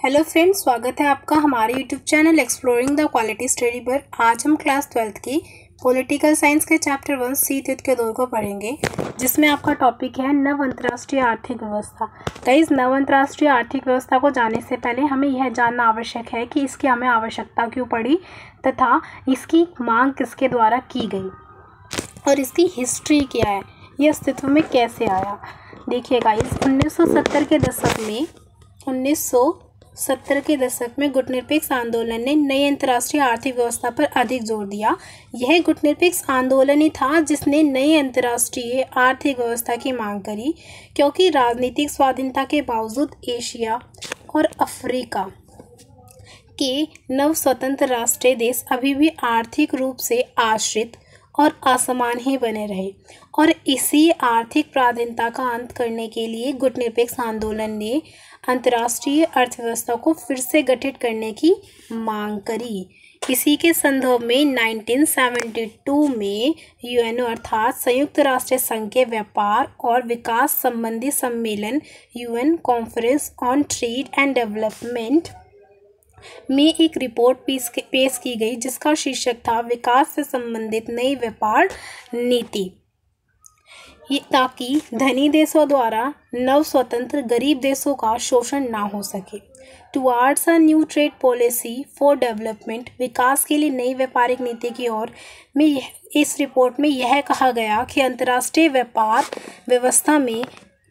Hello friends, स्वागत है आपका हमारे YouTube channel exploring the quality study पर। आज हम क्लास 12th की पॉलिटिकल साइंस के चैप्टर 1 शीत युद्ध के दौर को पढ़ेंगे, जिसमें आपका टॉपिक है नव अंतर्राष्ट्रीय आर्थिक व्यवस्था। गाइस, नव अंतर्राष्ट्रीय आर्थिक व्यवस्था को जानने से पहले हमें यह जानना आवश्यक है कि इसकी हमें आवश्यकता क्यों पड़ी तथा इसकी मांग किसके द्वारा की गई और इसकी हिस्ट्री क्या है, यह अस्तित्व में कैसे आया। देखिए गाइस, 1970 के दशक में गुटनिरपेक्ष आंदोलन ने नई अंतर्राष्ट्रीय आर्थिक व्यवस्था पर अधिक जोर दिया। यह गुटनिरपेक्ष आंदोलन ही था जिसने नई अंतर्राष्ट्रीय आर्थिक व्यवस्था की मांग करी, क्योंकि राजनीतिक स्वाधीनता के बावजूद एशिया और अफ्रीका के नव स्वतंत्र राष्ट्रीय देश अभी भी आर्थिक रूप से आश्रित और असमान ही बने रहे, और इसी आर्थिक पराधीनता का अंत करने के लिए गुटनिरपेक्ष आंदोलन ने अंतर्राष्ट्रीय अर्थव्यवस्था को फिर से गठित करने की मांग करी। इसी के संदर्भ में 1972 में यूएनओ अर्थात संयुक्त राष्ट्र संघ के व्यापार और विकास संबंधी सम्मेलन UN conference on trade and development में एक रिपोर्ट पेश की गई, जिसका शीर्षक था विकास से संबंधित नई व्यापार नीति, ताकि धनी देशों द्वारा नव स्वतंत्र गरीब देशों का शोषण ना हो सके। Towards a new trade policy for development, विकास के लिए नई व्यापारिक नीति की ओर में इस रिपोर्ट में यह कहा गया कि अंतर्राष्ट्रीय व्यापार व्यवस्था में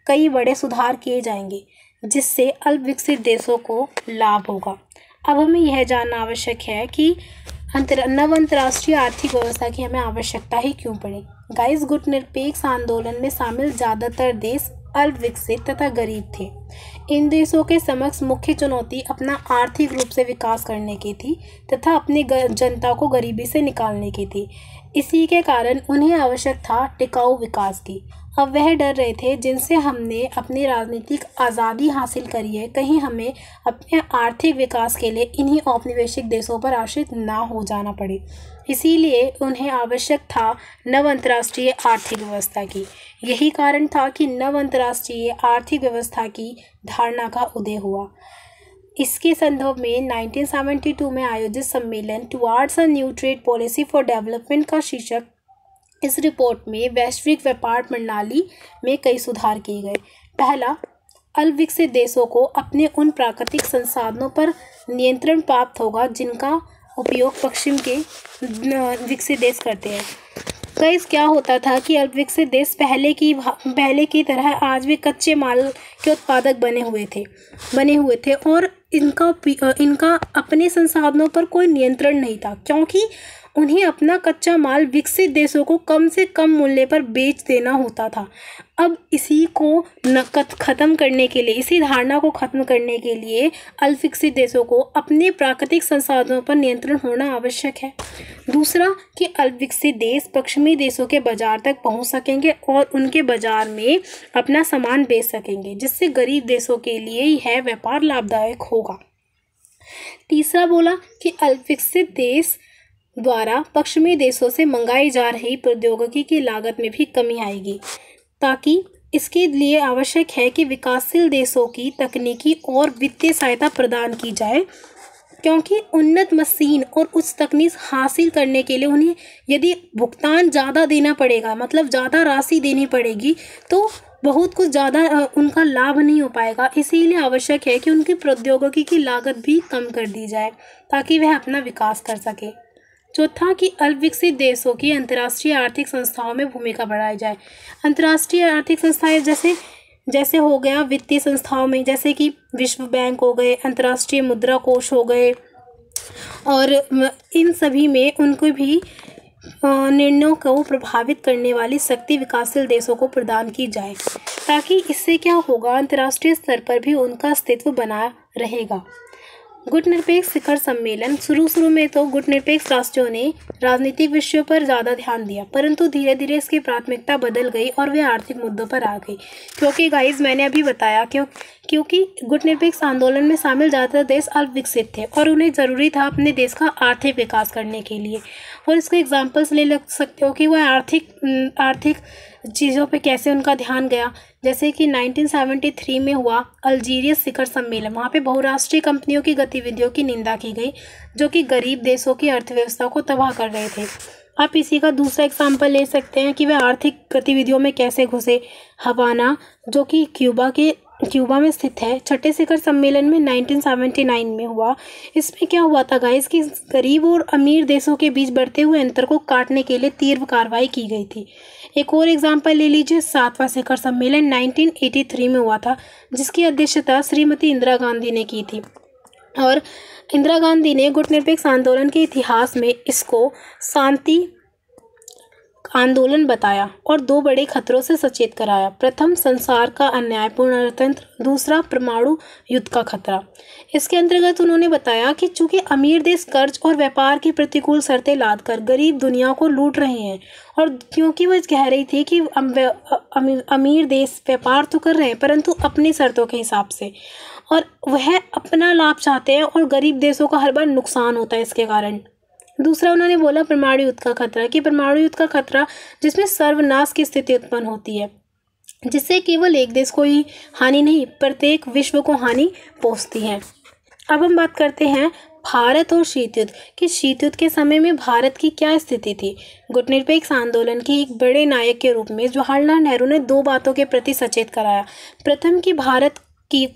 कई बड़े सुधार किए जाएंगे, जिससे अल्प विकसित देशों को लाभ होगा। अब हमें यह जानना आवश्यक है कि नव अंतर्राष्ट्रीय आर्थिक व्यवस्था की हमें आवश्यकता ही क्यों पड़ी। गाइस, गुटनिरपेक्ष आंदोलन में शामिल ज़्यादातर देश अल्प विकसित तथा गरीब थे। इन देशों के समक्ष मुख्य चुनौती अपना आर्थिक रूप से विकास करने की थी तथा अपनी जनता को गरीबी से निकालने की थी। इसी के कारण उन्हें आवश्यक था टिकाऊ विकास की। अब वह डर रहे थे जिनसे हमने अपनी राजनीतिक आज़ादी हासिल करी है, कहीं हमें अपने आर्थिक विकास के लिए इन्हीं औपनिवेशिक देशों पर आश्रित ना हो जाना पड़े। इसीलिए उन्हें आवश्यक था नव अंतर्राष्ट्रीय आर्थिक व्यवस्था की। यही कारण था कि नव अंतर्राष्ट्रीय आर्थिक व्यवस्था की धारणा का उदय हुआ। इसके संदर्भ में 1972 में आयोजित सम्मेलन towards a new trade policy for development का शीर्षक इस रिपोर्ट में वैश्विक व्यापार प्रणाली में कई सुधार किए गए। पहला, अल्प विकसित देशों को अपने उन प्राकृतिक संसाधनों पर नियंत्रण प्राप्त होगा जिनका उपयोग पश्चिम के विकसित देश करते हैं। गाइस, क्या होता था कि अल्प विकसित देश पहले की तरह आज भी कच्चे माल के उत्पादक बने हुए थे और इनका अपने संसाधनों पर कोई नियंत्रण नहीं था, क्योंकि उन्हें अपना कच्चा माल विकसित देशों को कम से कम मूल्य पर बेच देना होता था। अब इसी धारणा को खत्म करने के लिए अल्प विकसित देशों को अपने प्राकृतिक संसाधनों पर नियंत्रण होना आवश्यक है। दूसरा, कि अल्प विकसित देश पश्चिमी देशों के बाजार तक पहुंच सकेंगे और उनके बाजार में अपना सामान बेच सकेंगे, जिससे गरीब देशों के लिए यह व्यापार लाभदायक होगा। तीसरा बोला कि अल्प विकसित देश द्वारा पश्चिमी देशों से मंगाई जा रही प्रौद्योगिकी की लागत में भी कमी आएगी, ताकि इसके लिए आवश्यक है कि विकासशील देशों की तकनीकी और वित्तीय सहायता प्रदान की जाए, क्योंकि उन्नत मशीन और उच्च तकनीक हासिल करने के लिए उन्हें यदि भुगतान ज़्यादा देना पड़ेगा, मतलब ज़्यादा राशि देनी पड़ेगी, तो बहुत कुछ ज़्यादा उनका लाभ नहीं हो पाएगा। इसीलिए आवश्यक है कि उनकी प्रौद्योगिकी की लागत भी कम कर दी जाए, ताकि वह अपना विकास कर सके। चौथा, कि अल्प विकसित देशों की अंतर्राष्ट्रीय आर्थिक संस्थाओं में भूमिका बढ़ाई जाए। अंतर्राष्ट्रीय आर्थिक संस्थाएं जैसे हो गया वित्तीय संस्थाओं में, जैसे कि विश्व बैंक हो गए, अंतर्राष्ट्रीय मुद्रा कोष हो गए, और इन सभी में उनको भी निर्णयों को प्रभावित करने वाली शक्ति विकासशील देशों को प्रदान की जाए, ताकि इससे क्या होगा, अंतर्राष्ट्रीय स्तर पर भी उनका अस्तित्व बना रहेगा। गुटनिरपेक्ष शिखर सम्मेलन, शुरू में तो गुटनिरपेक्ष राष्ट्रों ने राजनीतिक विषयों पर ज़्यादा ध्यान दिया, परंतु धीरे धीरे इसकी प्राथमिकता बदल गई और वे आर्थिक मुद्दों पर आ गई, क्योंकि गाइस मैंने अभी बताया क्योंकि गुटनिरपेक्ष आंदोलन में शामिल ज़्यादातर देश अल्प विकसित थे और उन्हें ज़रूरी था अपने देश का आर्थिक विकास करने के लिए। और इसके एग्जाम्पल्स ले सकते हो कि वह आर्थिक चीज़ों पे कैसे उनका ध्यान गया। जैसे कि 1973 में हुआ अल्जीरियस शिखर सम्मेलन, वहाँ पे बहुराष्ट्रीय कंपनियों की गतिविधियों की निंदा की गई जो कि गरीब देशों की अर्थव्यवस्था को तबाह कर रहे थे। आप इसी का दूसरा एग्जाम्पल ले सकते हैं कि वे आर्थिक गतिविधियों में कैसे घुसे। हवाना, जो कि क्यूबा में स्थित है, छठे शिखर सम्मेलन में 1979 में हुआ। इसमें क्या हुआ था गाइस कि गरीब और अमीर देशों के बीच बढ़ते हुए अंतर को काटने के लिए तीव्र कार्रवाई की गई थी। एक और एग्जाम्पल ले लीजिए, सातवां शिखर सम्मेलन 1983 में हुआ था, जिसकी अध्यक्षता श्रीमती इंदिरा गांधी ने की थी। और इंदिरा गांधी ने गुटनिरपेक्ष आंदोलन के इतिहास में इसको शांति आंदोलन बताया और दो बड़े खतरों से सचेत कराया। प्रथम, संसार का अन्यायपूर्ण अर्थतंत्र, दूसरा परमाणु युद्ध का खतरा। इसके अंतर्गत उन्होंने बताया कि चूंकि अमीर देश कर्ज और व्यापार की प्रतिकूल शर्तें लादकर गरीब दुनिया को लूट रहे हैं, और क्योंकि वह कह रही थी कि अमीर देश व्यापार तो कर रहे हैं परंतु अपनी शर्तों के हिसाब से, और वह अपना लाभ चाहते हैं और गरीब देशों का हर बार नुकसान होता है इसके कारण। दूसरा, उन्होंने बोला परमाणु युद्ध का खतरा, कि परमाणु युद्ध का खतरा जिसमें सर्वनाश की स्थिति उत्पन्न होती है, जिससे केवल एक देश को ही हानि नहीं प्रत्येक विश्व को हानि पहुंचती है। अब हम बात करते हैं भारत और शीत युद्ध, कि शीत युद्ध के समय में भारत की क्या स्थिति थी। गुटनिरपेक्ष आंदोलन के एक बड़े नायक के रूप में जवाहरलाल नेहरू ने दो बातों के प्रति सचेत कराया। प्रथम, कि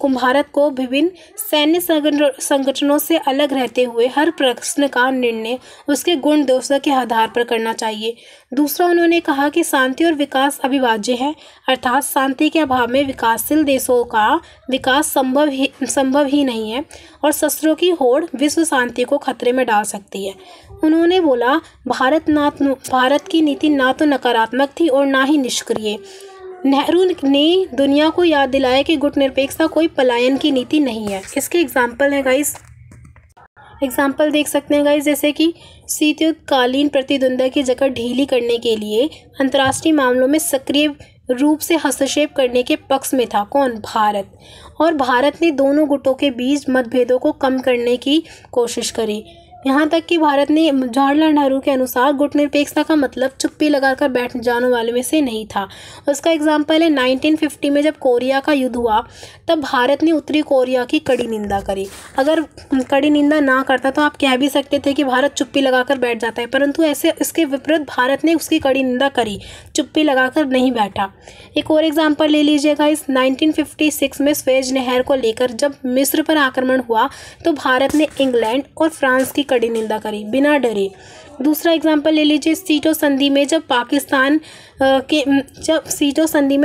भारत को विभिन्न सैन्य संगठनों से अलग रहते हुए हर प्रश्न का निर्णय उसके गुण दोषों के आधार पर करना चाहिए। दूसरा, उन्होंने कहा कि शांति और विकास अविभाज्य है, अर्थात शांति के अभाव में विकासशील देशों का विकास संभव ही नहीं है और शस्त्रों की होड़ विश्व शांति को खतरे में डाल सकती है। उन्होंने बोला भारत की नीति ना तो नकारात्मक थी और ना ही निष्क्रिय। नेहरू ने दुनिया को याद दिलाया कि गुटनिरपेक्षता कोई पलायन की नीति नहीं है। इसके एग्जाम्पल है गाइस, एग्जाम्पल देख सकते हैं गाइस, जैसे कि शीत युद्ध कालीन प्रतिद्वंद्विता की जगह ढीली करने के लिए अंतर्राष्ट्रीय मामलों में सक्रिय रूप से हस्तक्षेप करने के पक्ष में था। कौन? भारत। और भारत ने दोनों गुटों के बीच मतभेदों को कम करने की कोशिश करी। यहाँ तक कि भारत ने जवाहरलाल नेहरू के अनुसार गुटनिरपेक्षता का मतलब चुप्पी लगाकर बैठ जाने वाले में से नहीं था। उसका एग्जाम्पल है 1950 में जब कोरिया का युद्ध हुआ, तब भारत ने उत्तरी कोरिया की कड़ी निंदा करी। अगर कड़ी निंदा ना करता तो आप कह भी सकते थे कि भारत चुप्पी लगाकर बैठ जाता है, परंतु ऐसे इसके विपरीत भारत ने उसकी कड़ी निंदा करी, चुप्पी लगाकर नहीं बैठा। एक और एग्जाम्पल ले लीजिएगा, इस 1956 में स्वेज नहर को लेकर जब मिस्र पर आक्रमण हुआ तो भारत ने इंग्लैंड और फ्रांस की कड़ी निंदा करी बिना डरे। दूसरा एग्जाम्पल ले लीजिए, सीटों संधि में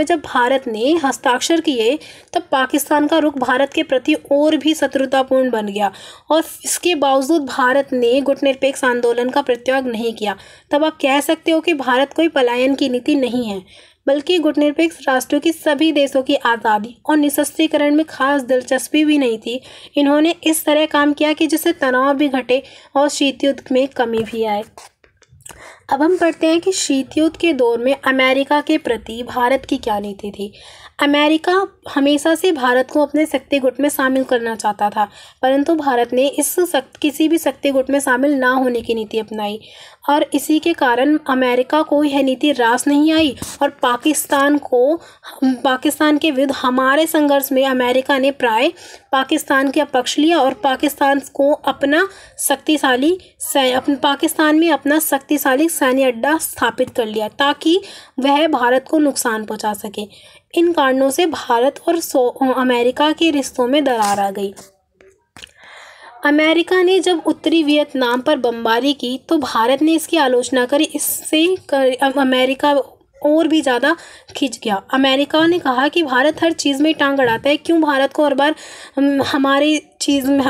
जब भारत ने हस्ताक्षर किए तब पाकिस्तान का रुख भारत के प्रति और भी शत्रुतापूर्ण बन गया, और इसके बावजूद भारत ने गुटनिरपेक्ष आंदोलन का परित्याग नहीं किया। तब आप कह सकते हो कि भारत कोई पलायन की नीति नहीं है, बल्कि गुटनिरपेक्ष राष्ट्रों की सभी देशों की आज़ादी और निशस्त्रीकरण में खास दिलचस्पी भी नहीं थी। इन्होंने इस तरह काम किया कि जिससे तनाव भी घटे और शीत युद्ध में कमी भी आए। अब हम पढ़ते हैं कि शीत युद्ध के दौर में अमेरिका के प्रति भारत की क्या नीति थी। अमेरिका हमेशा से भारत को अपने शक्ति गुट में शामिल करना चाहता था, परंतु भारत ने किसी भी शक्ति गुट में शामिल ना होने की नीति अपनाई, और इसी के कारण अमेरिका को यह नीति रास नहीं आई और पाकिस्तान के विरुद्ध हमारे संघर्ष में अमेरिका ने प्राय पाकिस्तान का पक्ष लिया और पाकिस्तान में अपना शक्तिशाली सैन्य अड्डा स्थापित कर लिया ताकि वह भारत को नुकसान पहुंचा सके। इन कारणों से भारत और अमेरिका के रिश्तों में दरार आ गई। अमेरिका ने जब उत्तरी वियतनाम पर बमबारी की तो भारत ने इसकी आलोचना करी। इससे अमेरिका और भी ज़्यादा खिंच गया। अमेरिका ने कहा कि भारत हर चीज़ में टांग अड़ाता है, क्यों भारत को हर बार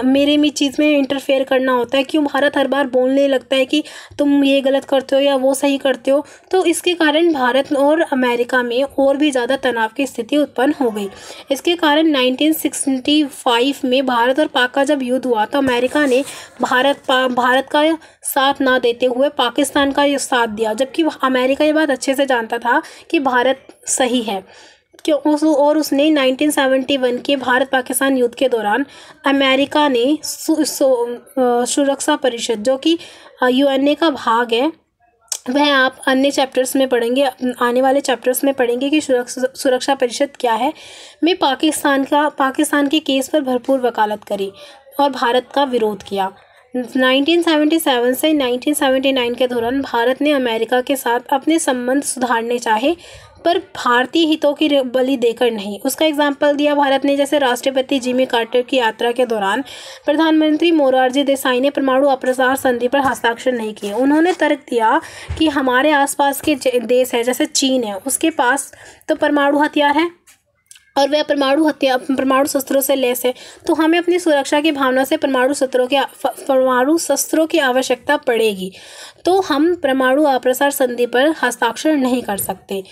मेरे चीज़ में इंटरफेयर करना होता है, क्यों भारत हर बार बोलने लगता है कि तुम ये गलत करते हो या वो सही करते हो। तो इसके कारण भारत और अमेरिका में और भी ज़्यादा तनाव की स्थिति उत्पन्न हो गई। इसके कारण 1965 में भारत और पाक का जब युद्ध हुआ तो अमेरिका ने भारत का साथ ना देते हुए पाकिस्तान का साथ दिया, जबकि अमेरिका ये बात अच्छे से जानता था कि भारत सही है। और उसने 1971 के भारत पाकिस्तान युद्ध के दौरान अमेरिका ने सुरक्षा परिषद, जो कि यूएनए का भाग है, वह आप अन्य चैप्टर्स में पढ़ेंगे, आने वाले चैप्टर्स में पढ़ेंगे कि सुरक्षा परिषद क्या है। में पाकिस्तान के केस पर भरपूर वकालत करी और भारत का विरोध किया। 1977 से 1979 के दौरान भारत ने अमेरिका के साथ अपने संबंध सुधारने चाहे, पर भारतीय हितों की बलि देकर नहीं। उसका एग्जाम्पल दिया भारत ने, जैसे राष्ट्रपति जिमी कार्टर की यात्रा के दौरान प्रधानमंत्री मोरारजी देसाई ने परमाणु अप्रसार संधि पर हस्ताक्षर नहीं किए। उन्होंने तर्क दिया कि हमारे आसपास के देश है, जैसे चीन है, उसके पास तो परमाणु हथियार है और वह परमाणु शस्त्रों से लैस है, तो हमें अपनी सुरक्षा की भावना से परमाणु शस्त्रों की आवश्यकता पड़ेगी, तो हम परमाणु अप्रसार संधि पर हस्ताक्षर नहीं कर सकते।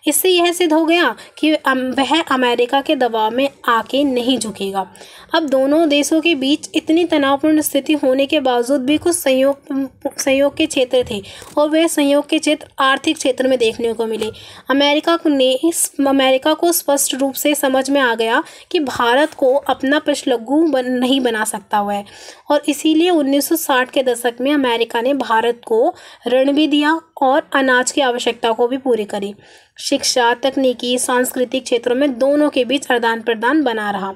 इससे यह सिद्ध हो गया कि वह अमेरिका के दबाव में आके नहीं झुकेगा। अब दोनों देशों के बीच इतनी तनावपूर्ण स्थिति होने के बावजूद भी कुछ संयोग के क्षेत्र थे, और वह संयोग के क्षेत्र आर्थिक क्षेत्र में देखने को मिले। अमेरिका को स्पष्ट रूप से समझ में आ गया कि भारत को अपना पशलग्गू नहीं बना सकता हुआ है, और इसीलिए 1960 के दशक में अमेरिका ने भारत को ऋण भी दिया और अनाज की आवश्यकता को भी पूरी करी। शिक्षा, तकनीकी, सांस्कृतिक क्षेत्रों में दोनों के बीच आदान प्रदान बना रहा।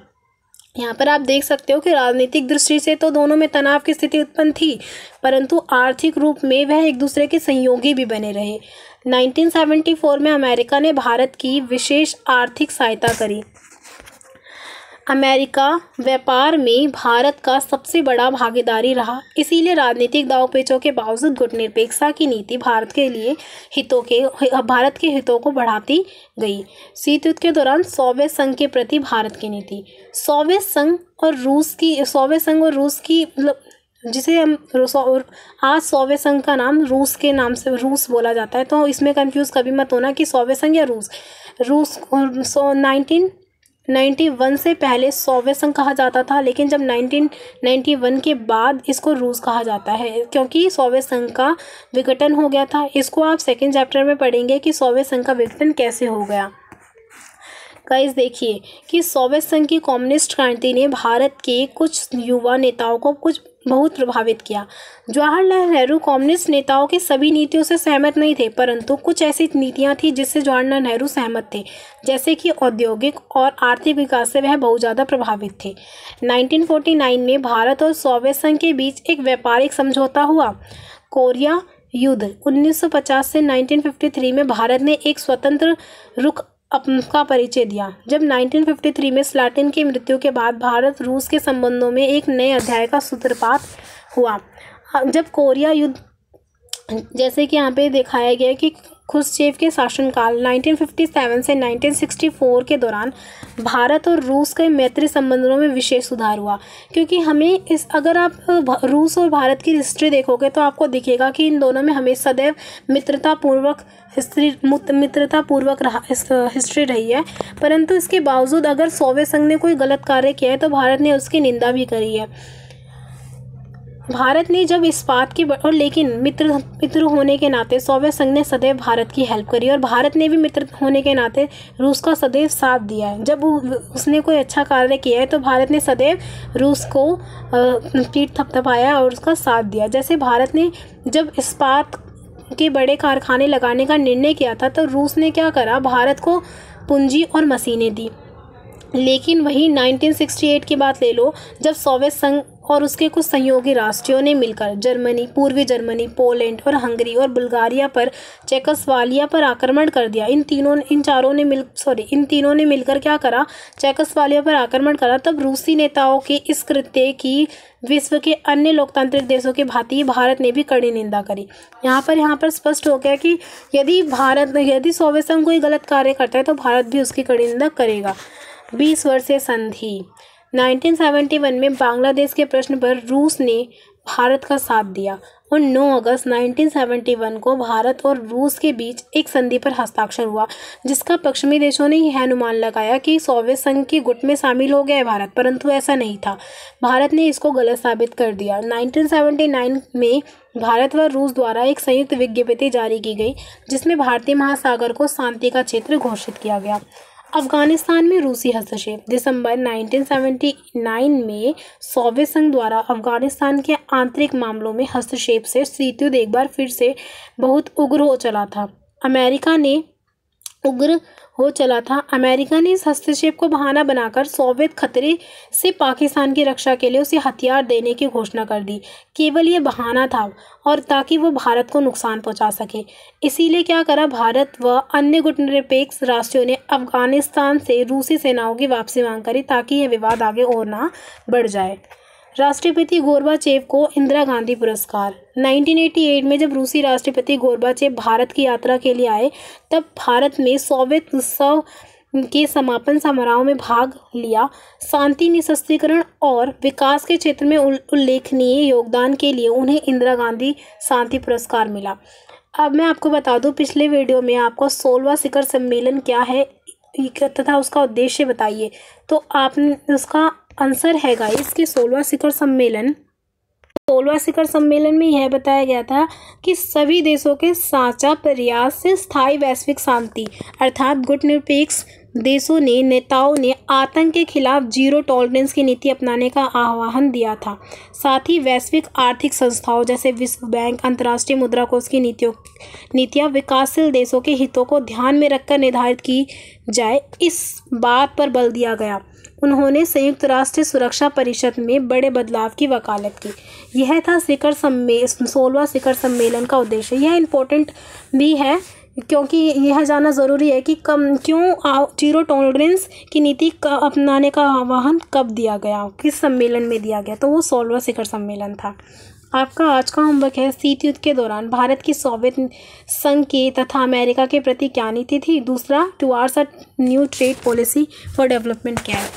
यहाँ पर आप देख सकते हो कि राजनीतिक दृष्टि से तो दोनों में तनाव की स्थिति उत्पन्न थी, परंतु आर्थिक रूप में वह एक दूसरे के सहयोगी भी बने रहे। 1974 में अमेरिका ने भारत की विशेष आर्थिक सहायता करी। अमेरिका व्यापार में भारत का सबसे बड़ा भागीदारी रहा, इसीलिए राजनीतिक दांवपेचों के बावजूद गुटनिरपेक्षता की नीति भारत के हितों को बढ़ाती गई। शीत युद्ध के दौरान सोवियत संघ के प्रति भारत की नीति, सोवियत संघ और रूस की जिसे हम आज सोवियत संघ का नाम रूस के नाम से रूस बोला जाता है, तो इसमें कंफ्यूज कभी मत होना कि सोवियत संघ या रूस 1991 से पहले सोवियत संघ कहा जाता था, लेकिन जब 1991 के बाद इसको रूस कहा जाता है, क्योंकि सोवियत संघ का विघटन हो गया था। इसको आप सेकंड चैप्टर में पढ़ेंगे कि सोवियत संघ का विघटन कैसे हो गया। गाइस देखिए कि सोवियत संघ की कम्युनिस्ट क्रांति ने भारत के कुछ युवा नेताओं को बहुत प्रभावित किया। जवाहरलाल नेहरू कम्युनिस्ट नेताओं के सभी नीतियों से सहमत नहीं थे, परंतु कुछ ऐसी नीतियां थी जिससे जवाहरलाल नेहरू सहमत थे, जैसे कि औद्योगिक और आर्थिक विकास से वह बहुत ज़्यादा प्रभावित थे। 1949 में भारत और सोवियत संघ के बीच एक व्यापारिक समझौता हुआ। कोरिया युद्ध 1950 से 1953 में भारत ने एक स्वतंत्र रुख का परिचय दिया। जब 1953 में स्लाटिन की मृत्यु के बाद भारत रूस के संबंधों में एक नए अध्याय का सूत्रपात हुआ। जब कोरिया युद्ध, जैसे कि यहाँ पे दिखाया गया कि खुश्चेव के शासनकाल 1957 से 1964 के दौरान भारत और रूस के मैत्री संबंधों में विशेष सुधार हुआ, क्योंकि हमें अगर आप रूस और भारत की हिस्ट्री देखोगे तो आपको दिखेगा कि इन दोनों में हमें सदैव मित्रतापूर्वक हिस्ट्री रही है। परंतु इसके बावजूद अगर सोवियत संघ ने कोई गलत कार्य किया है तो भारत ने उसकी निंदा भी करी है। भारत ने जब इस बात की लेकिन मित्र होने के नाते सोवियत संघ ने सदैव भारत की हेल्प करी, और भारत ने भी मित्र होने के नाते रूस का सदैव साथ दिया है। जब उसने कोई अच्छा कार्य किया है तो भारत ने सदैव रूस को पीठ थपथपाया और उसका साथ दिया। जैसे भारत ने जब इस्पात के बड़े कारखाने लगाने का निर्णय किया था तो रूस ने क्या करा, भारत को पूंजी और मशीनें दी। लेकिन वही 1968 की बात ले लो, जब सोवियत संघ और उसके कुछ सहयोगी राष्ट्रों ने मिलकर पूर्वी जर्मनी, पोलैंड और हंगरी और बुल्गारिया पर चेकोस्लोवाकिया पर आक्रमण कर दिया। इन तीनों ने मिलकर क्या करा, चेकोस्लोवाकिया पर आक्रमण करा। तब रूसी नेताओं के इस कृत्य की विश्व के अन्य लोकतांत्रिक देशों के भांति भारत ने भी कड़ी निंदा करी। यहाँ पर स्पष्ट हो गया कि यदि सोवियत संघ कोई गलत कार्य करता है तो भारत भी उसकी कड़ी निंदा करेगा। 20 वर्षीय संधि 1971 में बांग्लादेश के प्रश्न पर रूस ने भारत का साथ दिया और 9 अगस्त 1971 को भारत और रूस के बीच एक संधि पर हस्ताक्षर हुआ, जिसका पश्चिमी देशों ने यह अनुमान लगाया कि सोवियत संघ के गुट में शामिल हो गया है भारत, परंतु ऐसा नहीं था। भारत ने इसको गलत साबित कर दिया। 1979 में भारत व रूस द्वारा एक संयुक्त विज्ञप्ति जारी की गई, जिसमें भारतीय महासागर को शांति का क्षेत्र घोषित किया गया। अफगानिस्तान में रूसी हस्तक्षेप। दिसंबर 1979 में सोवियत संघ द्वारा अफगानिस्तान के आंतरिक मामलों में हस्तक्षेप से शीत युद्ध एक बार फिर से बहुत उग्र हो चला था। अमेरिका ने इस हस्तक्षेप को बहाना बनाकर सोवियत खतरे से पाकिस्तान की रक्षा के लिए उसे हथियार देने की घोषणा कर दी। केवल ये बहाना था और ताकि वो भारत को नुकसान पहुंचा सके। इसीलिए क्या करा, भारत व अन्य गुटनिरपेक्ष राष्ट्रों ने अफगानिस्तान से रूसी सेनाओं की वापसी मांग करी ताकि यह विवाद आगे और ना बढ़ जाए। राष्ट्रपति गोरबाचेव को इंदिरा गांधी पुरस्कार। 1988 में जब रूसी राष्ट्रपति गोरबाचेव भारत की यात्रा के लिए आए तब भारत में सोवियत उत्सव के समापन समारोह में भाग लिया। शांति, निशस्त्रीकरण और विकास के क्षेत्र में उल्लेखनीय योगदान के लिए उन्हें इंदिरा गांधी शांति पुरस्कार मिला। अब मैं आपको बता दूं, पिछले वीडियो में आपको 16वां शिखर सम्मेलन क्या है तथा उसका उद्देश्य बताइए, तो आपने उसका आंसर है गाइस कि 16वां शिखर सम्मेलन में यह बताया गया था कि सभी देशों के साझा प्रयास से स्थायी वैश्विक शांति अर्थात गुटनिरपेक्ष नेताओं ने आतंक के खिलाफ जीरो टॉलरेंस की नीति अपनाने का आह्वान दिया था। साथ ही वैश्विक आर्थिक संस्थाओं जैसे विश्व बैंक, अंतर्राष्ट्रीय मुद्रा कोष की नीतियां विकासशील देशों के हितों को ध्यान में रखकर निर्धारित की जाए, इस बात पर बल दिया गया। उन्होंने संयुक्त राष्ट्र सुरक्षा परिषद में बड़े बदलाव की वकालत की। यह था 16वां शिखर सम्मेलन का उद्देश्य। यह इम्पोर्टेंट भी है क्योंकि यह जानना ज़रूरी है कि क्यों जीरो टॉलरेंस की नीति का अपनाने का आह्वान कब दिया गया, किस सम्मेलन में दिया गया, तो वो 16वां शिखर सम्मेलन था। आपका आज का होमवर्क है, शीत युद्ध के दौरान भारत की सोवियत संघ के तथा अमेरिका के प्रति क्या नीति थी। दूसरा, towards a new trade policy for development क्या है।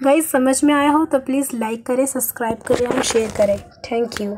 गाइस, समझ में आया हो तो प्लीज़ लाइक करें, सब्सक्राइब करें और शेयर करें। Thank you.